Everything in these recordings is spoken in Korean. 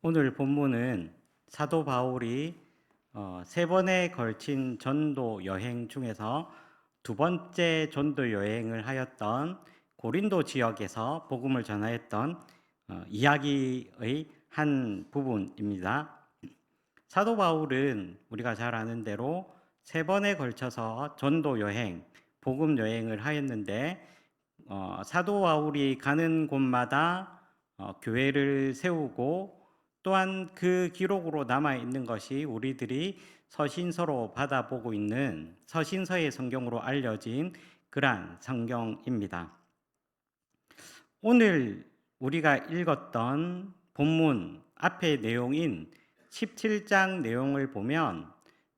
오늘 본문은 사도 바울이 세 번에 걸친 전도 여행 중에서 두 번째 전도 여행을 하였던 고린도 지역에서 복음을 전하였던 이야기의 한 부분입니다. 사도 바울은 우리가 잘 아는 대로 세 번에 걸쳐서 전도 여행, 복음 여행을 하였는데 사도 바울이 가는 곳마다 교회를 세우고 또한 그 기록으로 남아 있는 것이 우리들이 서신서로 받아보고 있는 서신서의 성경으로 알려진 그러한 성경입니다. 오늘 우리가 읽었던 본문 앞의 내용인 17장 내용을 보면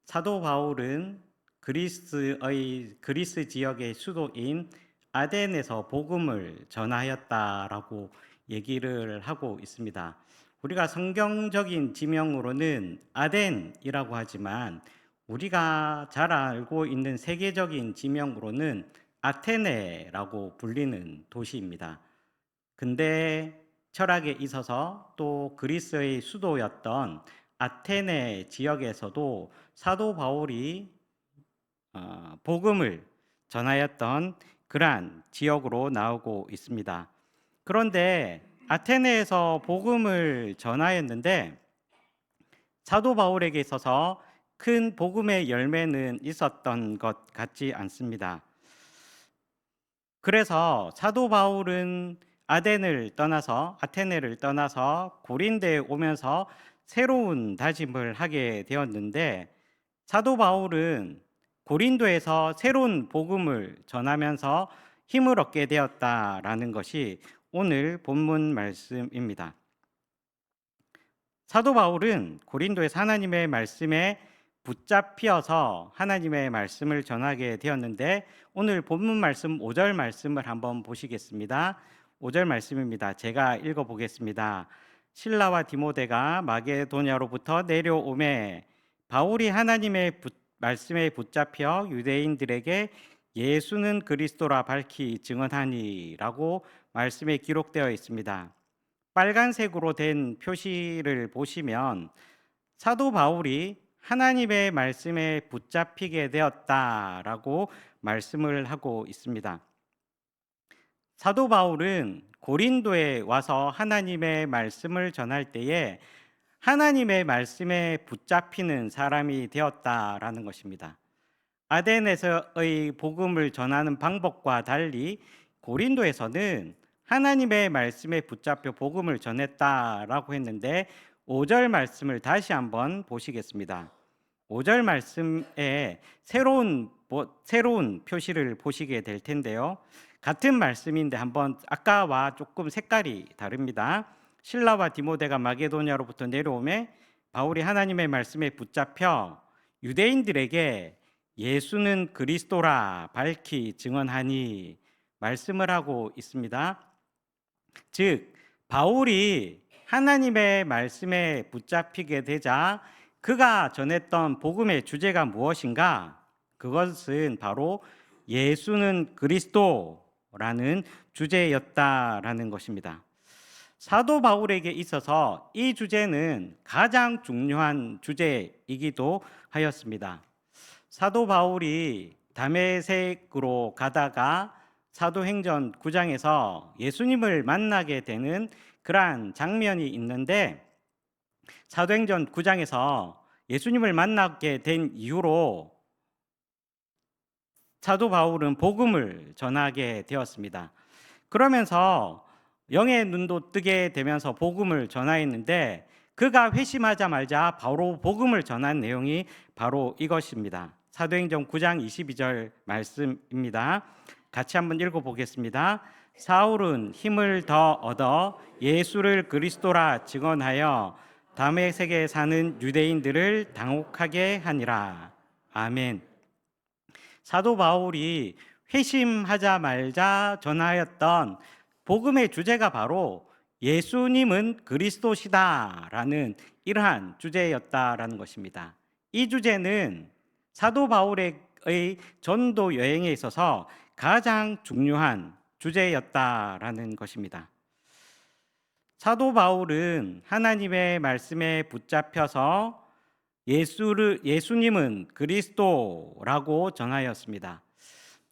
사도 바울은 그리스 지역의 수도인 아덴에서 복음을 전하였다라고 얘기를 하고 있습니다. 우리가 성경적인 지명으로는 아덴이라고 하지만 우리가 잘 알고 있는 세계적인 지명으로는 아테네라고 불리는 도시입니다. 근대 철학에 있어서 또 그리스의 수도였던 아테네 지역에서도 사도 바울이 복음을 전하였던 그러한 지역으로 나오고 있습니다. 그런데 아테네에서 복음을 전하였는데 사도 바울에게 있어서 큰 복음의 열매는 있었던 것 같지 않습니다. 그래서 사도 바울은 아테네를 떠나서 고린도에 오면서 새로운 다짐을 하게 되었는데 사도 바울은 고린도에서 새로운 복음을 전하면서 힘을 얻게 되었다라는 것이 오늘 본문 말씀입니다. 사도 바울은 고린도에서 하나님의 말씀에 붙잡혀서 하나님의 말씀을 전하게 되었는데 오늘 본문 말씀 5절 말씀을 한번 보시겠습니다. 5절 말씀입니다. 제가 읽어보겠습니다. 실라와 디모데가 마게도냐로부터 내려오매 바울이 하나님의 말씀에 붙잡혀 유대인들에게 예수는 그리스도라 밝히 증언하니라고 말씀에 기록되어 있습니다. 빨간색으로 된 표시를 보시면 사도 바울이 하나님의 말씀에 붙잡히게 되었다라고 말씀을 하고 있습니다. 사도 바울은 고린도에 와서 하나님의 말씀을 전할 때에 하나님의 말씀에 붙잡히는 사람이 되었다라는 것입니다. 아덴에서의 복음을 전하는 방법과 달리 고린도에서는 하나님의 말씀에 붙잡혀 복음을 전했다라고 했는데 5절 말씀을 다시 한번 보시겠습니다. 5절 말씀에 새로운 표시를 보시게 될 텐데요. 같은 말씀인데 한번 아까와 조금 색깔이 다릅니다. 실라와 디모데가 마게도냐로부터 내려오매 바울이 하나님의 말씀에 붙잡혀 유대인들에게 예수는 그리스도라 밝히 증언하니 말씀을 하고 있습니다. 즉 바울이 하나님의 말씀에 붙잡히게 되자 그가 전했던 복음의 주제가 무엇인가? 그것은 바로 예수는 그리스도라는 주제였다라는 것입니다. 사도 바울에게 있어서 이 주제는 가장 중요한 주제이기도 하였습니다. 사도 바울이 다메섹으로 가다가 사도행전 9장에서 예수님을 만나게 되는 그러한 장면이 있는데 사도행전 9장에서 예수님을 만나게 된 이후로 사도 바울은 복음을 전하게 되었습니다. 그러면서 영의 눈도 뜨게 되면서 복음을 전하였는데 그가 회심하자마자 바로 복음을 전한 내용이 바로 이것입니다. 사도행전 9장 22절 말씀입니다. 같이 한번 읽어보겠습니다. 사울은 힘을 더 얻어 예수를 그리스도라 증언하여 다메섹에 사는 유대인들을 당혹하게 하니라. 아멘. 사도 바울이 회심하자 말자 전하였던 복음의 주제가 바로 예수님은 그리스도시다라는 이러한 주제였다라는 것입니다. 이 주제는 사도 바울의 전도 여행에 있어서 가장 중요한 주제였다라는 것입니다. 사도 바울은 하나님의 말씀에 붙잡혀서 예수님은 그리스도라고 전하였습니다.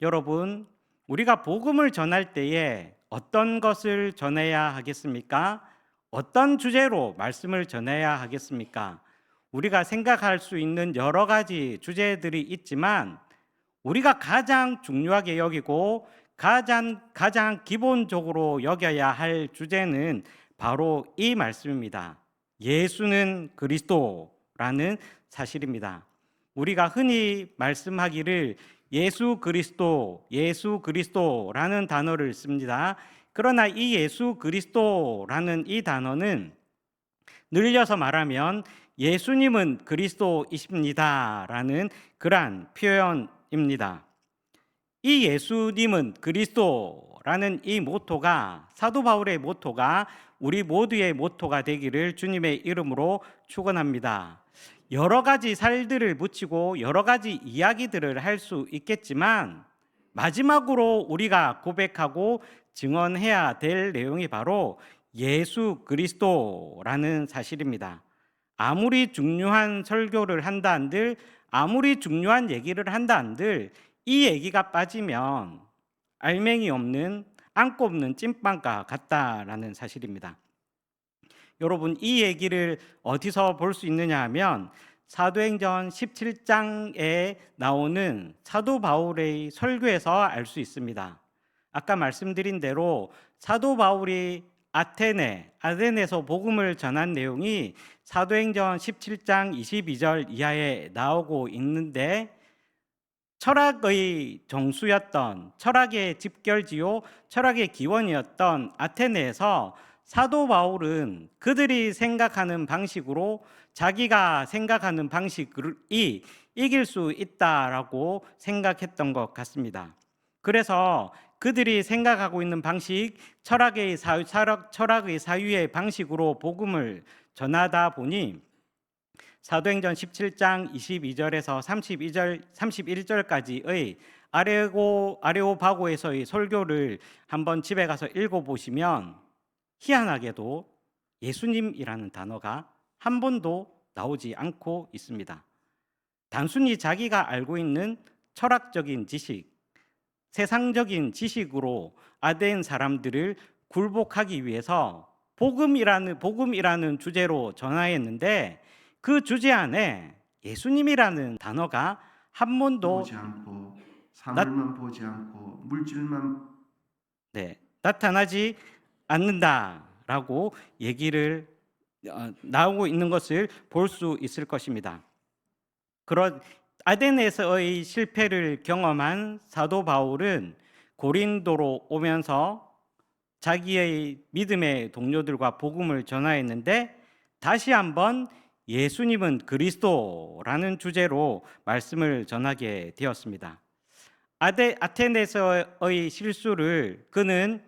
여러분, 우리가 복음을 전할 때에 어떤 것을 전해야 하겠습니까? 어떤 주제로 말씀을 전해야 하겠습니까? 우리가 생각할 수 있는 여러 가지 주제들이 있지만 우리가 가장 중요하게 여기고 가장 기본적으로 여겨야 할 주제는 바로 이 말씀입니다. 예수는 그리스도라는 사실입니다. 우리가 흔히 말씀하기를 예수 그리스도라는 단어를 씁니다. 그러나 이 예수 그리스도라는 이 단어는 늘려서 말하면 예수님은 그리스도이십니다라는 그러한 표현입니다. 이 예수님은 그리스도라는 이 모토가, 사도 바울의 모토가 우리 모두의 모토가 되기를 주님의 이름으로 축원합니다. 여러 가지 살들을 붙이고 여러 가지 이야기들을 할 수 있겠지만 마지막으로 우리가 고백하고 증언해야 될 내용이 바로 예수 그리스도라는 사실입니다. 아무리 중요한 설교를 한다 한들, 아무리 중요한 얘기를 한다 한들 이 얘기가 빠지면 알맹이 없는, 안고 없는 찐빵과 같다라는 사실입니다. 여러분, 이 얘기를 어디서 볼 수 있느냐 하면 사도행전 17장에 나오는 사도 바울의 설교에서 알 수 있습니다. 아까 말씀드린 대로 사도 바울이 아테네에서 복음을 전한 내용이 사도행전 17장 22절 이하에 나오고 있는데, 철학의 정수였던, 철학의 집결지요, 철학의 기원이었던 아테네에서 사도 바울은 그들이 생각하는 방식으로 자기가 생각하는 방식이 이길 수 있다라고 생각했던 것 같습니다. 그래서 그들이 생각하고 있는 방식, 철학의 사유의 방식으로 복음을 전하다 보니 사도행전 17장 22절에서 31절까지의 아레오바고에서의 설교를 한번 집에 가서 읽어보시면 희한하게도 예수님이라는 단어가 한 번도 나오지 않고 있습니다. 단순히 자기가 알고 있는 철학적인 지식, 세상적인 지식으로 아덴 사람들을 굴복하기 위해서 복음이라는 주제로 전하였는데, 그 주제 안에 예수님이라는 단어가 한 번도 보지 않고 사물만 보지 않고 물질만 나타나지 않는다라고 얘기를 나오고 있는 것을 볼 수 있을 것입니다. 그런 아덴에서의 실패를 경험한 사도 바울은 고린도로 오면서 자기의 믿음의 동료들과 복음을 전하였는데, 다시 한번 예수님은 그리스도라는 주제로 말씀을 전하게 되었습니다. 아테네에서의 실수를 그는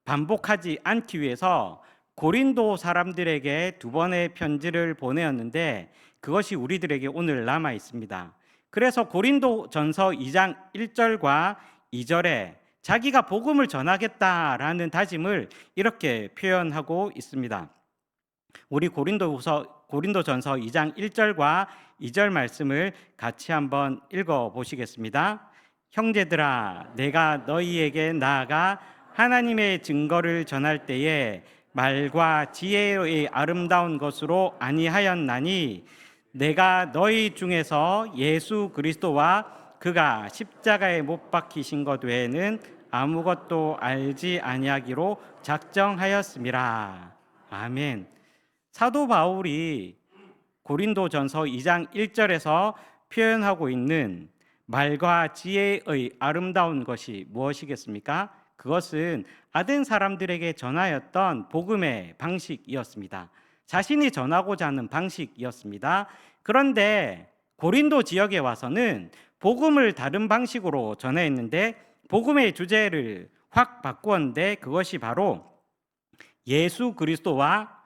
반복하지 않기 위해서 고린도 사람들에게 2번의 편지를 보내었는데 그것이 우리들에게 오늘 남아 있습니다. 그래서 고린도전서 2장 1절과 2절에 자기가 복음을 전하겠다라는 다짐을 이렇게 표현하고 있습니다. 우리 고린도전서 2장 1절과 2절 말씀을 같이 한번 읽어 보시겠습니다. 형제들아, 내가 너희에게 나아가 하나님의 증거를 전할 때에 말과 지혜의 아름다운 것으로 아니하였나니, 내가 너희 중에서 예수 그리스도와 그가 십자가에 못 박히신 것 외에는 아무것도 알지 아니하기로 작정하였음이라. 아멘. 사도 바울이 고린도전서 2장 1절에서 표현하고 있는 말과 지혜의 아름다운 것이 무엇이겠습니까? 그것은 아덴 사람들에게 전하였던 복음의 방식이었습니다. 자신이 전하고자 하는 방식이었습니다. 그런데 고린도 지역에 와서는 복음을 다른 방식으로 전했는데 복음의 주제를 확 바꾸었는데 그것이 바로 예수 그리스도와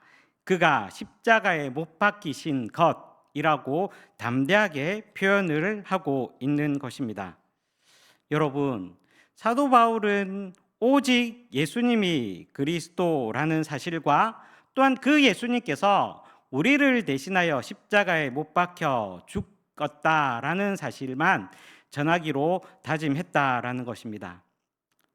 그가 십자가에 못 박히신 것이라고 담대하게 표현을 하고 있는 것입니다. 여러분, 사도 바울은 오직 예수님이 그리스도라는 사실과 또한 그 예수님께서 우리를 대신하여 십자가에 못 박혀 죽었다라는 사실만 전하기로 다짐했다라는 것입니다.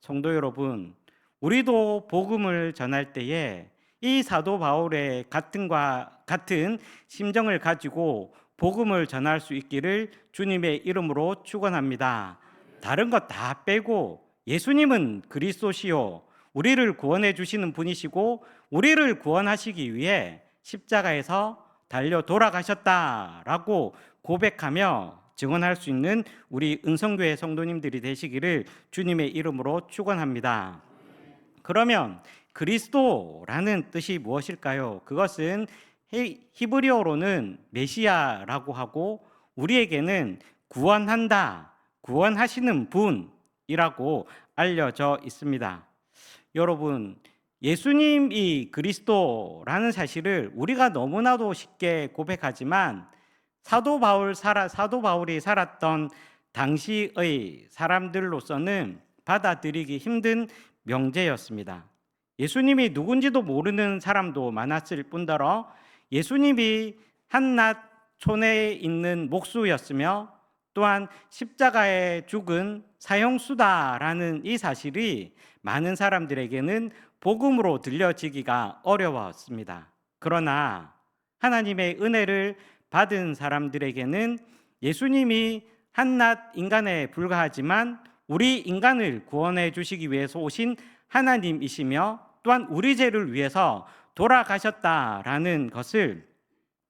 성도 여러분, 우리도 복음을 전할 때에 이 사도 바울의 같은 심정을 가지고 복음을 전할 수 있기를 주님의 이름으로 축원합니다. 다른 것 다 빼고 예수님은 그리스도시요 우리를 구원해 주시는 분이시고 우리를 구원하시기 위해 십자가에서 달려 돌아가셨다라고 고백하며 증언할 수 있는 우리 은성교회 성도님들이 되시기를 주님의 이름으로 축원합니다. 그러면 그리스도라는 뜻이 무엇일까요? 그것은 히브리어로는 메시아라고 하고 우리에게는 구원한다, 구원하시는 분이라고 알려져 있습니다. 여러분, 예수님이 그리스도라는 사실을 우리가 너무나도 쉽게 고백하지만 사도 바울이 살았던 당시의 사람들로서는 받아들이기 힘든 명제였습니다. 예수님이 누군지도 모르는 사람도 많았을 뿐더러 예수님이 한낱 촌에 있는 목수였으며 또한 십자가에 죽은 사형수다라는 이 사실이 많은 사람들에게는 복음으로 들려지기가 어려웠습니다. 그러나 하나님의 은혜를 받은 사람들에게는 예수님이 한낱 인간에 불과하지만 우리 인간을 구원해 주시기 위해서 오신 하나님이시며 또한 우리 죄를 위해서 돌아가셨다라는 것을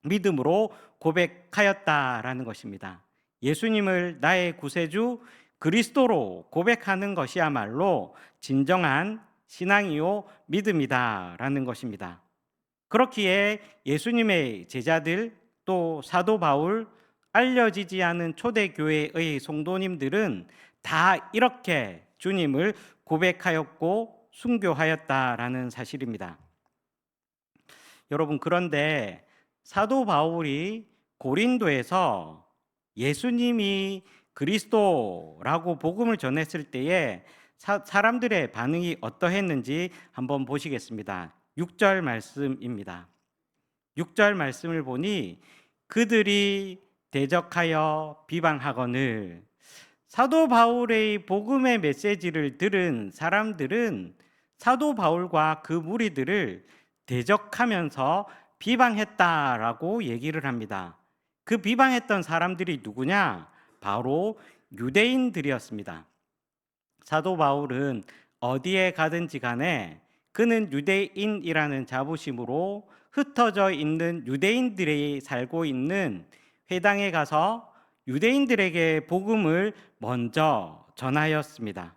믿음으로 고백하였다라는 것입니다. 예수님을 나의 구세주 그리스도로 고백하는 것이야말로 진정한 신앙이요 믿음이다라는 것입니다. 그렇기에 예수님의 제자들 또 사도 바울 알려지지 않은 초대교회의 성도님들은 다 이렇게 주님을 고백하였고 순교하였다라는 사실입니다. 여러분, 그런데 사도 바울이 고린도에서 예수님이 그리스도라고 복음을 전했을 때에 사람들의 반응이 어떠했는지 한번 보시겠습니다. 6절 말씀입니다. 6절 말씀을 보니 그들이 대적하여 비방하거늘. 사도 바울의 복음의 메시지를 들은 사람들은 사도 바울과 그 무리들을 대적하면서 비방했다라고 얘기를 합니다. 그 비방했던 사람들이 누구냐? 바로 유대인들이었습니다. 사도 바울은 어디에 가든지 간에 그는 유대인이라는 자부심으로 흩어져 있는 유대인들이 살고 있는 회당에 가서 유대인들에게 복음을 먼저 전하였습니다.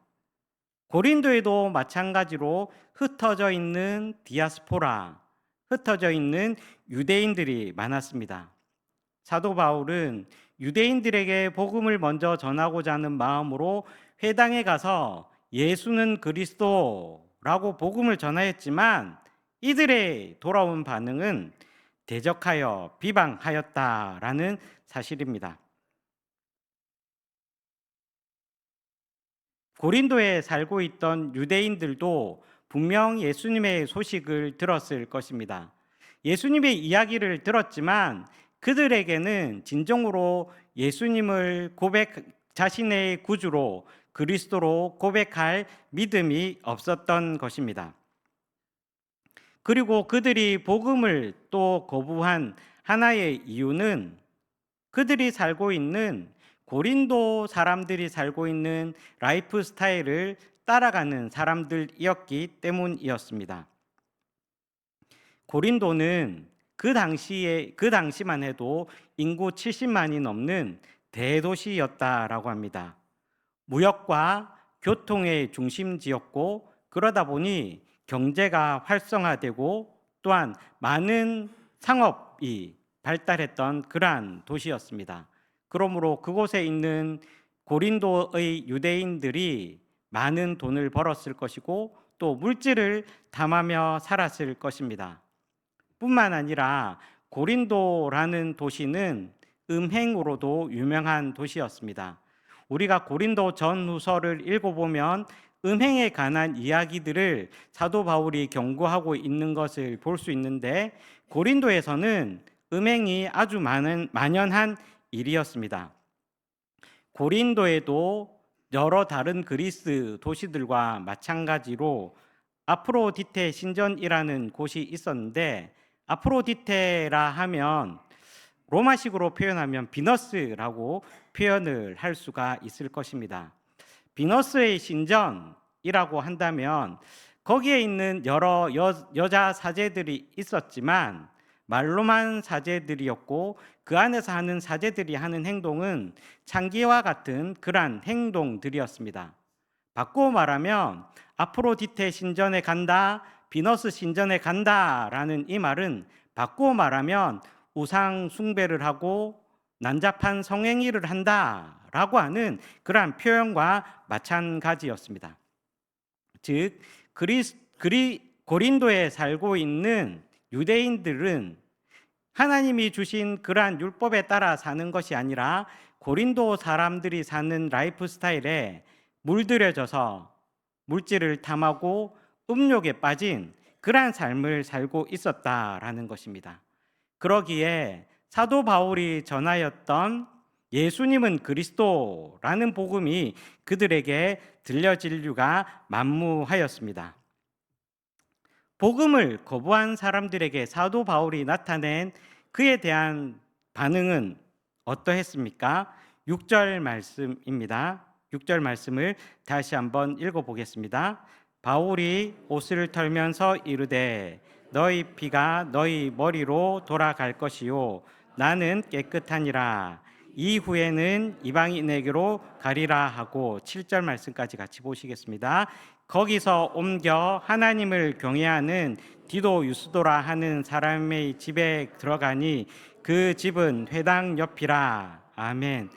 고린도에도 마찬가지로 흩어져 있는 디아스포라, 흩어져 있는 유대인들이 많았습니다. 사도 바울은 유대인들에게 복음을 먼저 전하고자 하는 마음으로 회당에 가서 예수는 그리스도라고 복음을 전하였지만 이들의 돌아온 반응은 대적하여 비방하였다라는 사실입니다. 고린도에 살고 있던 유대인들도 분명 예수님의 소식을 들었을 것입니다. 예수님의 이야기를 들었지만 그들에게는 진정으로 예수님을 자신의 구주로 그리스도로 고백할 믿음이 없었던 것입니다. 그리고 그들이 복음을 또 거부한 하나의 이유는 그들이 살고 있는 고린도 사람들이 살고 있는 라이프 스타일을 따라가는 사람들이었기 때문이었습니다. 고린도는 그 당시만 해도 인구 70만이 넘는 대도시였다라고 합니다. 무역과 교통의 중심지였고 그러다 보니 경제가 활성화되고 또한 많은 상업이 발달했던 그러한 도시였습니다. 그러므로 그곳에 있는 고린도의 유대인들이 많은 돈을 벌었을 것이고 또 물질을 탐하며 살았을 것입니다. 뿐만 아니라 고린도라는 도시는 음행으로도 유명한 도시였습니다. 우리가 고린도 전후서를 읽어보면 음행에 관한 이야기들을 사도 바울이 경고하고 있는 것을 볼 수 있는데, 고린도에서는 음행이 아주 만연한 일이었습니다. 고린도에도 여러 다른 그리스 도시들과 마찬가지로 아프로디테 신전이라는 곳이 있었는데, 아프로디테라 하면 로마식으로 표현하면 비너스라고 표현을 할 수가 있을 것입니다. 비너스의 신전이라고 한다면 거기에 있는 여러 여자 사제들이 있었지만 말로만 사제들이었고, 그 안에서 하는 사제들이 하는 행동은 창기와 같은 그러한 행동들이었습니다. 바꾸어 말하면 아프로디테 신전에 간다, 비너스 신전에 간다라는 이 말은 바꾸어 말하면 우상 숭배를 하고 난잡한 성행위를 한다라고 하는 그러한 표현과 마찬가지였습니다. 즉 고린도에 살고 있는 유대인들은 하나님이 주신 그러한 율법에 따라 사는 것이 아니라 고린도 사람들이 사는 라이프 스타일에 물들여져서 물질을 탐하고 음욕에 빠진 그러한 삶을 살고 있었다라는 것입니다. 그러기에 사도 바울이 전하였던 예수님은 그리스도라는 복음이 그들에게 들려질 이유가 만무하였습니다. 복음을 거부한 사람들에게 사도 바울이 나타낸 그에 대한 반응은 어떠했습니까? 6절 말씀입니다. 6절 말씀을 다시 한번 읽어보겠습니다. 바울이 옷을 털면서 이르되 너희 피가 너희 머리로 돌아갈 것이요 나는 깨끗하니라. 이후에는 이방인에게로 가리라 하고, 7절 말씀까지 같이 보시겠습니다. 거기서 옮겨 하나님을 경외하는 디도 유스도라 하는 사람의 집에 들어가니 그 집은 회당 옆이라. 아멘.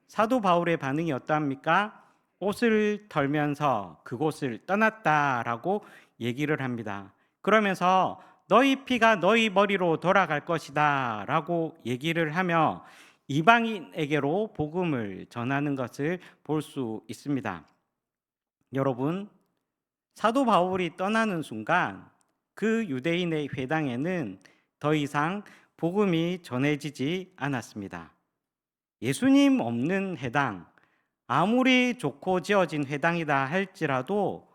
사도 바울의 반응이 어떠합니까? 옷을 털면서 그곳을 떠났다라고 얘기를 합니다. 그러면서 너희 피가 너희 머리로 돌아갈 것이다 라고 얘기를 하며 이방인에게로 복음을 전하는 것을 볼 수 있습니다. 여러분, 사도 바울이 떠나는 순간 그 유대인의 회당에는 더 이상 복음이 전해지지 않았습니다. 예수님 없는 회당, 아무리 좋고 지어진 회당이다 할지라도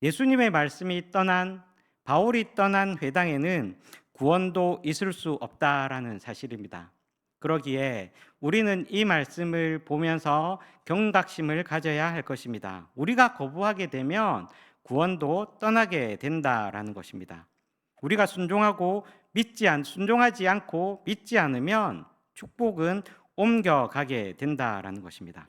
예수님의 말씀이 떠난, 바울이 떠난 회당에는 구원도 있을 수 없다라는 사실입니다. 그러기에 우리는 이 말씀을 보면서 경각심을 가져야 할 것입니다. 우리가 거부하게 되면 구원도 떠나게 된다라는 것입니다. 우리가 순종하지 않고 믿지 않으면 축복은 옮겨가게 된다라는 것입니다.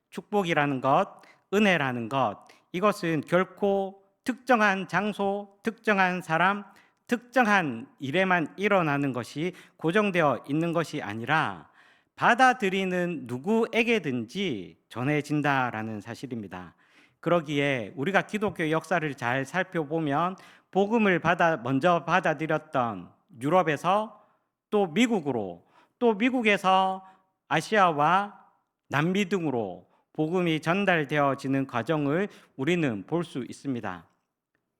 축복이라는 것, 은혜라는 것, 이것은 결코 특정한 장소, 특정한 사람, 특정한 일에만 일어나는 것이 고정되어 있는 것이 아니라 받아들이는 누구에게든지 전해진다라는 사실입니다. 그러기에 우리가 기독교 역사를 잘 살펴보면 복음을 먼저 받아들였던 유럽에서 또 미국으로, 또 미국에서 아시아와 남미 등으로 복음이 전달되어지는 과정을 우리는 볼 수 있습니다.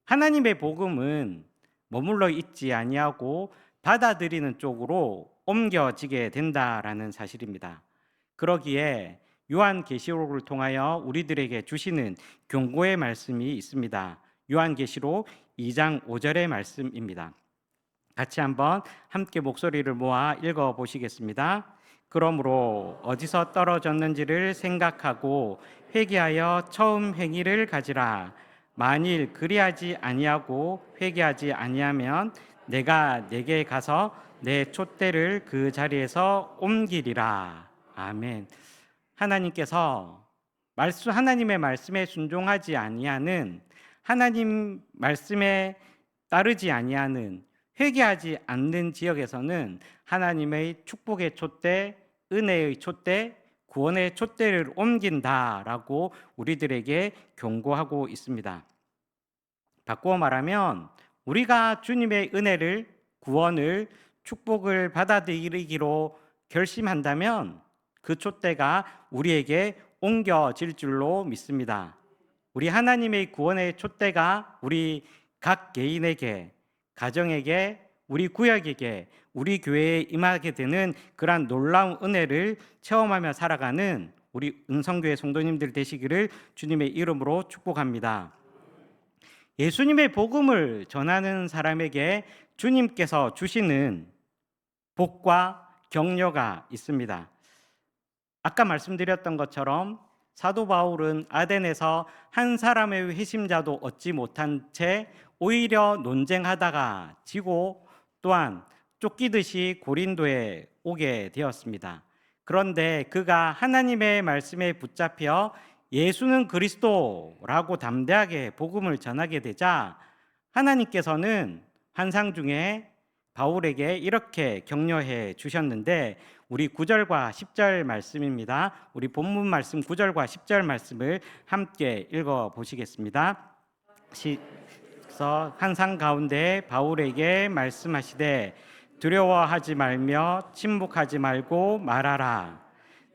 하나님의 복음은 머물러 있지 아니하고 받아들이는 쪽으로 옮겨지게 된다라는 사실입니다. 그러기에 요한계시록을 통하여 우리들에게 주시는 경고의 말씀이 있습니다. 요한계시록 2장 5절의 말씀입니다. 같이 한번 함께 목소리를 모아 읽어보시겠습니다. 그러므로 어디서 떨어졌는지를 생각하고 회개하여 처음 행위를 가지라. 만일 그리하지 아니하고 회개하지 아니하면 내가 네게 가서 내 촛대를 그 자리에서 옮기리라. 아멘. 하나님께서 하나님의 말씀에 순종하지 아니하는, 하나님 말씀에 따르지 아니하는, 회개하지 않는 지역에서는 하나님의 축복의 촛대, 은혜의 촛대, 구원의 촛대를 옮긴다라고 우리들에게 경고하고 있습니다. 바꾸어 말하면 우리가 주님의 은혜를, 구원을, 축복을 받아들이기로 결심한다면 그 촛대가 우리에게 옮겨질 줄로 믿습니다. 우리 하나님의 구원의 촛대가 우리 각 개인에게, 가정에게, 우리 구역에게, 우리 교회에 임하게 되는 그러한 놀라운 은혜를 체험하며 살아가는 우리 은성교회 성도님들 되시기를 주님의 이름으로 축복합니다. 예수님의 복음을 전하는 사람에게 주님께서 주시는 복과 격려가 있습니다. 아까 말씀드렸던 것처럼 사도 바울은 아덴에서 한 사람의 회심자도 얻지 못한 채 오히려 논쟁하다가 지고 또한 쫓기듯이 고린도에 오게 되었습니다. 그런데 그가 하나님의 말씀에 붙잡혀 예수는 그리스도라고 담대하게 복음을 전하게 되자 하나님께서는 환상 중에 바울에게 이렇게 격려해 주셨는데 우리 9절과 10절 말씀입니다. 우리 본문 말씀 9절과 10절 말씀을 함께 읽어 보시겠습니다. 환상 가운데 바울에게 말씀하시되 두려워하지 말며 침묵하지 말고 말하라.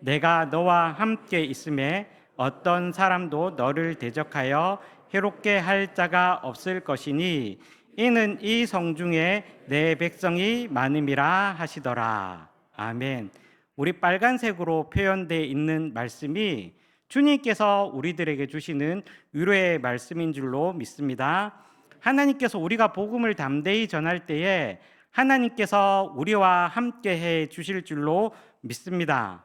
내가 너와 함께 있음에 어떤 사람도 너를 대적하여 해롭게 할 자가 없을 것이니 이는 이 성중에 내 백성이 많음이라 하시더라. 아멘. 우리 빨간색으로 표현되어 있는 말씀이 주님께서 우리들에게 주시는 위로의 말씀인 줄로 믿습니다. 하나님께서 우리가 복음을 담대히 전할 때에 하나님께서 우리와 함께 해 주실 줄로 믿습니다.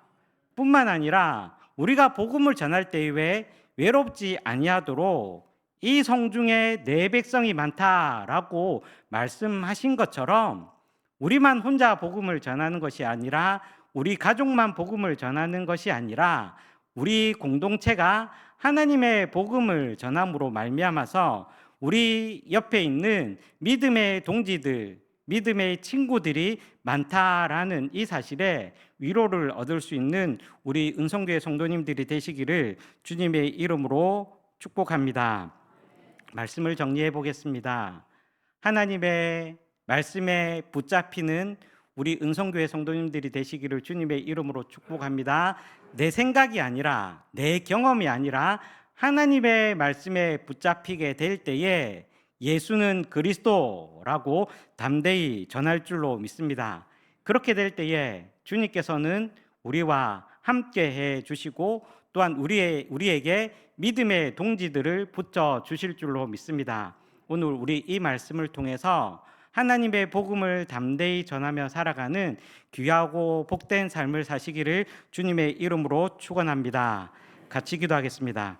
뿐만 아니라 우리가 복음을 전할 때에 외롭지 아니하도록 이 성중에 내 백성이 많다라고 말씀하신 것처럼 우리만 혼자 복음을 전하는 것이 아니라 우리 가족만 복음을 전하는 것이 아니라 우리 공동체가 하나님의 복음을 전함으로 말미암아서 우리 옆에 있는 믿음의 동지들, 믿음의 친구들이 많다라는 이 사실에 위로를 얻을 수 있는 우리 은성교회 성도님들이 되시기를 주님의 이름으로 축복합니다. 말씀을 정리해 보겠습니다. 하나님의 말씀에 붙잡히는 우리 은성교회 성도님들이 되시기를 주님의 이름으로 축복합니다. 내 생각이 아니라 내 경험이 아니라 하나님의 말씀에 붙잡히게 될 때에 예수는 그리스도라고 담대히 전할 줄로 믿습니다. 그렇게 될 때에 주님께서는 우리와 함께 해 주시고 또한 우리에게 믿음의 동지들을 붙여 주실 줄로 믿습니다. 오늘 우리 이 말씀을 통해서 하나님의 복음을 담대히 전하며 살아가는 귀하고 복된 삶을 사시기를 주님의 이름으로 축원합니다. 같이 기도하겠습니다.